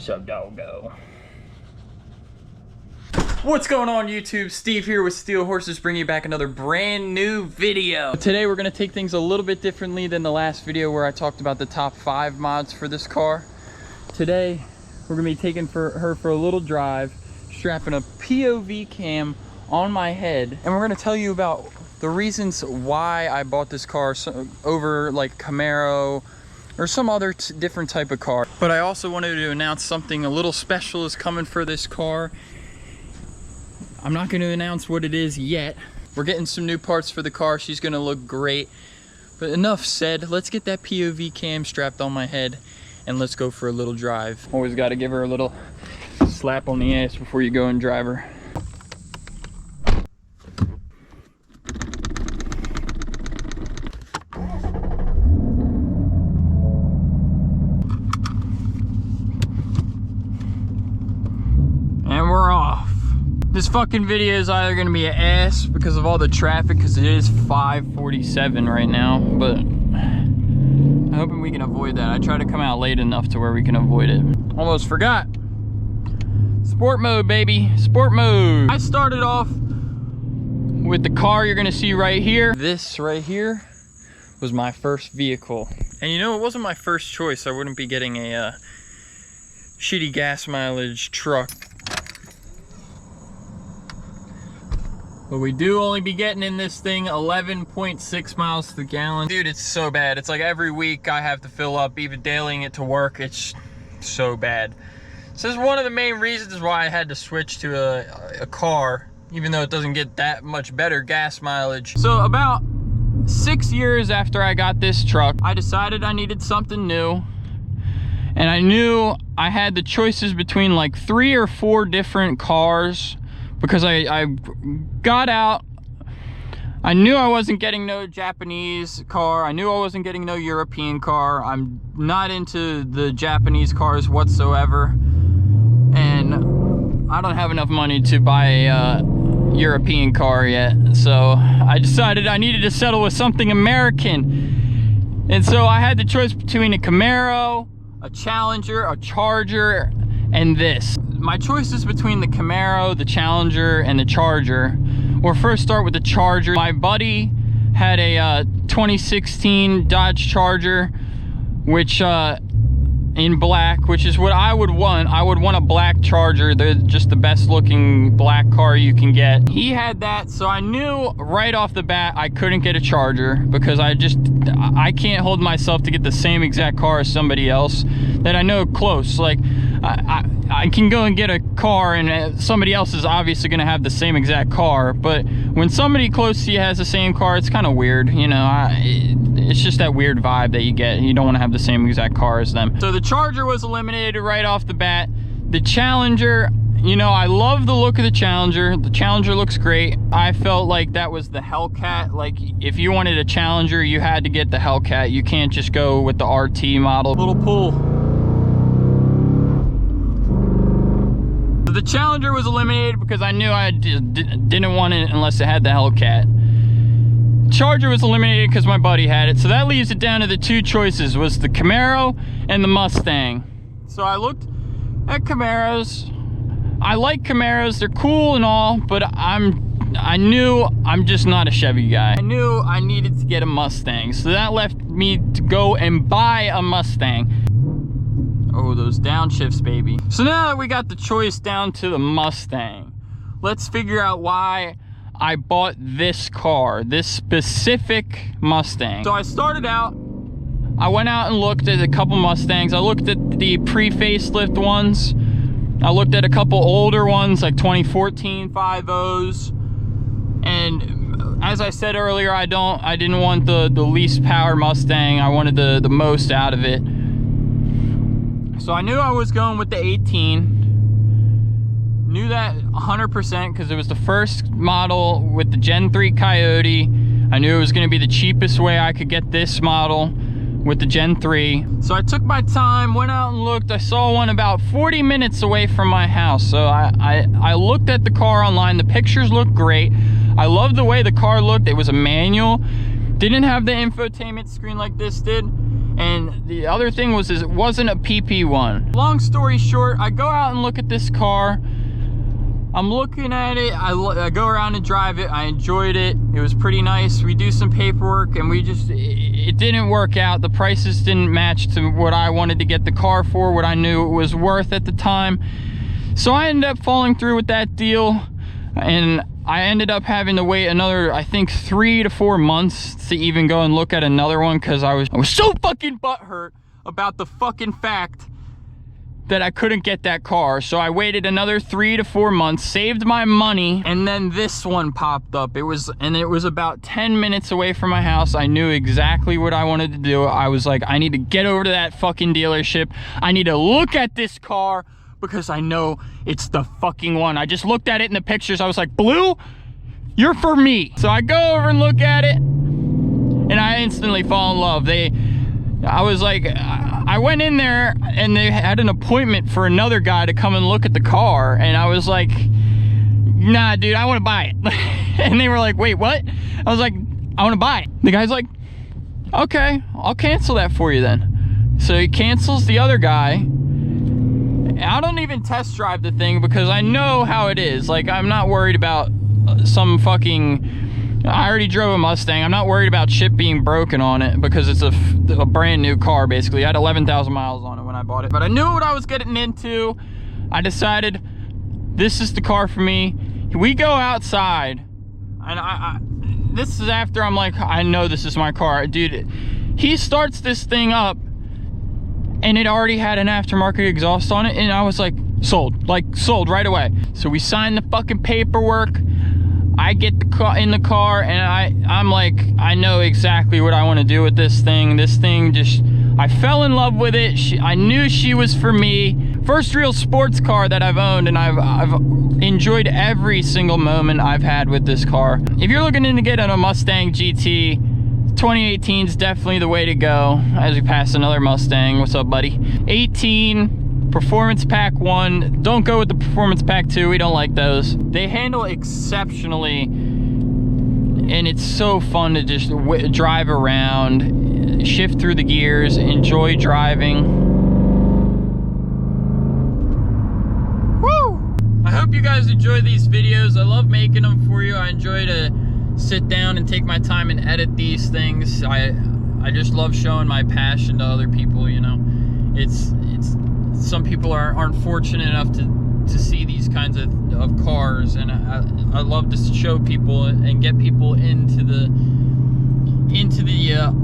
What's up, doggo? What's going on, YouTube? Steve here with Steel Horses, bringing you back another brand new video. Today we're gonna take things a little bit differently than the last video where I talked about the top 5 mods for this car. Today we're gonna be taking her for a little drive, strapping a POV cam on my head, and we're gonna tell you about the reasons why I bought this car over like Camaro or some other different type of car. But I also wanted to announce something a little special is coming for this car. I'm not going to announce what it is yet. We're getting some new parts for the car. She's going to look great. But enough said, let's get that POV cam strapped on my head and let's go for a little drive. Always got to give her a little slap on the ass before you go and drive her. This fucking video is either gonna be an ass because of all the traffic, because it is 5:47 right now, but I'm hoping we can avoid that. I try to come out late enough to where we can avoid it. Almost forgot. Sport mode, baby, sport mode. I started off with the car you're gonna see right here. This right here was my first vehicle. And you know, it wasn't my first choice. I wouldn't be getting a shitty gas mileage truck. But we do only be getting in this thing 11.6 miles to the gallon. Dude, it's so bad. It's like every week I have to fill up, even dailying it to work. It's so bad. So this is one of the main reasons why I had to switch to a car, even though it doesn't get that much better gas mileage. So about 6 years after I got this truck, I decided I needed something new. And I knew I had the choices between like 3 or 4 different cars, because I got out. I knew I wasn't getting no Japanese car. I knew I wasn't getting no European car. I'm not into the Japanese cars whatsoever. And I don't have enough money to buy a European car yet. So I decided I needed to settle with something American. And so I had the choice between a Camaro, a Challenger, a Charger, and this. My choices between the Camaro, the Challenger, and the Charger. We'll first start with the Charger. My buddy had a 2016 Dodge Charger, which in black, which is what I would want. I would want a black Charger. They're just the best looking black car you can get. He had that, so I knew right off the bat I couldn't get a Charger, because I can't hold myself to get the same exact car as somebody else that I know close. Like I can go and get a car and somebody else is obviously going to have the same exact car, but when somebody close to you has the same car, it's kind of weird, you know. It's just that weird vibe that you get. You don't want to have the same exact car as them. So the Charger was eliminated right off the bat. The Challenger, you know, I love the look of the Challenger. The Challenger looks great. I felt like that was the Hellcat. Like, if you wanted a Challenger, you had to get the Hellcat. You can't just go with the RT model. Little pull. The Challenger was eliminated because I knew I didn't want it unless it had the Hellcat. Charger was eliminated because my buddy had it. So that leaves it down to the 2 choices, was the Camaro and the Mustang. So I looked at Camaros. I like Camaros, they're cool and all, but I knew I'm just not a Chevy guy. I knew I needed to get a Mustang. So that left me to go and buy a Mustang. Oh, those downshifts, baby. So now that we got the choice down to the Mustang, let's figure out why I bought this car, this specific Mustang. So I started out, I went out and looked at a couple Mustangs. I looked at the pre-facelift ones. I looked at a couple older ones, like 2014 5.0s. And as I said earlier, I didn't want the least power Mustang. I wanted the most out of it. So I knew I was going with the 18. Knew that 100% because it was the first model with the Gen 3 Coyote. I knew it was going to be the cheapest way I could get this model with the Gen 3. So I took my time, went out and looked. I saw one about 40 minutes away from my house. So I looked at the car online. The pictures looked great. I loved the way the car looked. It was a manual. Didn't have the infotainment screen like this did. And the other thing was, is it wasn't a PP one. Long story short, I go out and look at this car. I'm looking at it, I go around and drive it, I enjoyed it, it was pretty nice. We do some paperwork and it didn't work out. The prices didn't match to what I wanted to get the car for, what I knew it was worth at the time. So I ended up falling through with that deal, and I ended up having to wait another, I think, 3 to 4 months to even go and look at another one, because I was so fucking butthurt about the fucking fact that I couldn't get that car. So I waited another 3 to 4 months, saved my money, and then this one popped up. It was about 10 minutes away from my house. I knew exactly what I wanted to do. I was like, I need to get over to that fucking dealership. I need to look at this car because I know it's the fucking one. I just looked at it in the pictures. I was like, Blue, you're for me. So I go over and look at it, and I instantly fall in love. I was like, I went in there and they had an appointment for another guy to come and look at the car, and I was like, nah, dude, I want to buy it. And they were like, wait, what? I was like, I want to buy it. The guy's like, okay, I'll cancel that for you then. So he cancels the other guy. I don't even test drive the thing because I know how it is. Like, I'm not worried about some fucking, I already drove a Mustang. I'm not worried about shit being broken on it because it's a brand new car, basically. I had 11,000 miles on it when I bought it. But I knew what I was getting into. I decided this is the car for me. We go outside, and this is after I'm like, I know this is my car. Dude, he starts this thing up, and it already had an aftermarket exhaust on it, and I was like, sold. Like, sold right away. So we signed the fucking paperwork. I get in the car, and I'm like, I know exactly what I want to do with this thing. This thing just, I fell in love with it. I knew she was for me. First real sports car that I've owned, and I've enjoyed every single moment I've had with this car. If you're looking to get a Mustang GT, 2018 is definitely the way to go. As we pass another Mustang. What's up, buddy? 18. Performance Pack 1. Don't go with the Performance Pack 2. We don't like those. They handle exceptionally, and it's so fun to just drive around, shift through the gears, enjoy driving. Woo! I hope you guys enjoy these videos. I love making them for you. I enjoy to sit down and take my time and edit these things. I just love showing my passion to other people, you know. It's some people aren't fortunate enough to see these kinds of cars, and I love to show people and get people into the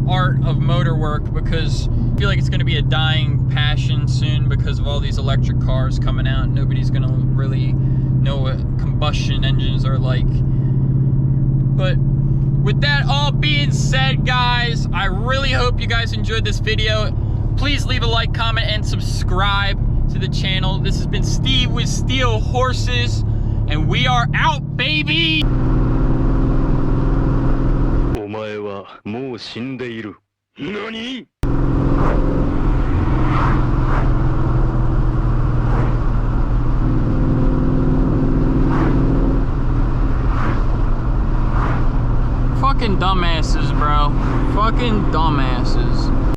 art of motor work, because I feel like it's going to be a dying passion soon because of all these electric cars coming out. Nobody's going to really know what combustion engines are like. But with that all being said, guys, I really hope you guys enjoyed this video. Please leave a like, comment, and subscribe to the channel. This has been Steve with Steel Horses, and we are out, baby! NANI?! Fucking dumbasses, bro. Fucking dumbasses.